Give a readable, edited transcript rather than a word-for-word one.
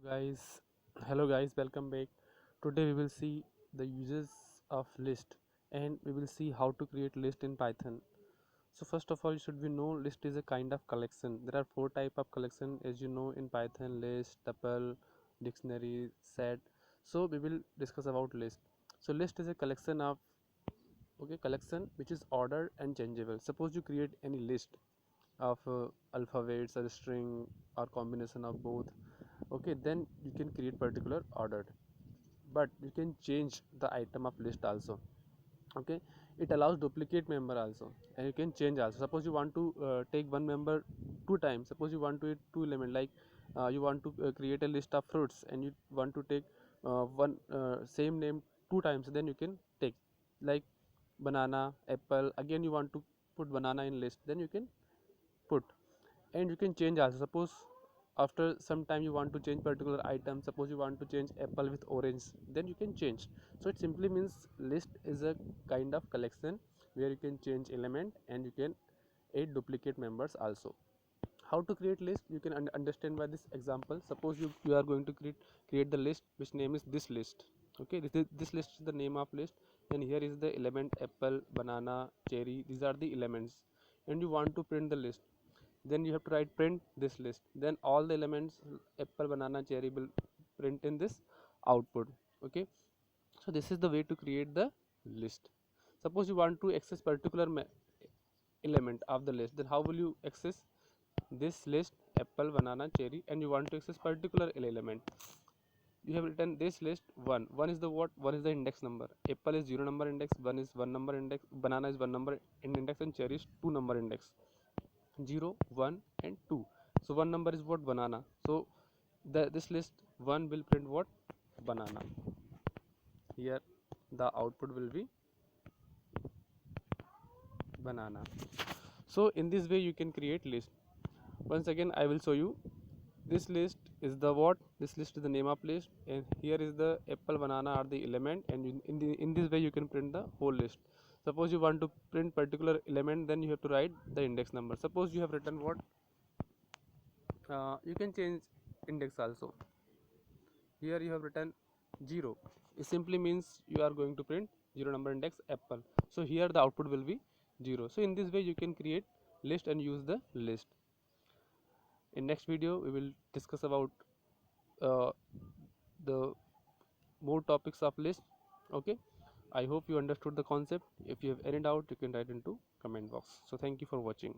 guys Hello guys, welcome back. Today we will see the uses of list, and we will see how to create list in Python. So first of all, should we know list is a kind of collection. There are four type of collection, as you know, in Python: list, tuple, dictionary, set. So we will discuss about list. So list is a collection of collection which is ordered and changeable. Suppose you create any list of alphabets or string or combination of both. Okay, then you can create particular ordered, but you can change the item of list also. Okay, it allows duplicate member also, and you can change also. Suppose you want to take one member two times. Suppose you want to add two element, like you want to create a list of fruits, and you want to take one same name two times. Then you can take, like, banana, apple. Again you want to put banana in list, then you can put. And you can change also. Suppose after some time you want to change particular item. Suppose you want to change apple with orange, then you can change. So it simply means list is a kind of collection where you can change element and you can add duplicate members also. How to create list you can understand by this example. Suppose you are going to create the list which name is this list. Okay, this list is the name of list, and here is the element apple, banana, cherry. These are the elements, and you want to print the list. Then you have to write print this list, then all the elements apple, banana, cherry will print in this output. Okay, so this is the way to create the list. Suppose you want to access particular element of the list, then how will you access this list apple, banana, cherry, and you want to access particular element. You have written this list. One is the what? One is the index number. Apple is 0 number index, one is 1 number index, banana is 1 number in index, and cherry is 2 number index. 0, 1 and 2. So one number is what? Banana. So this list 1 will print what? Banana. Here the output will be banana. So in this way you can create list. Once again I will show you. This list is the what? This list is the name of list, and here is the apple, banana are the element, and in this way you can print the whole list. Suppose you want to print particular element, then you have to write the index number. Suppose you have written what? You can change index also. Here you have written 0. It simply means you are going to print 0 number index apple. So here the output will be 0. So in this way you can create list and use the list. In next video we will discuss about uh, the more topics of list. Okay, I hope you understood the concept. If you have any doubt, you can write into comment box. So thank you for watching.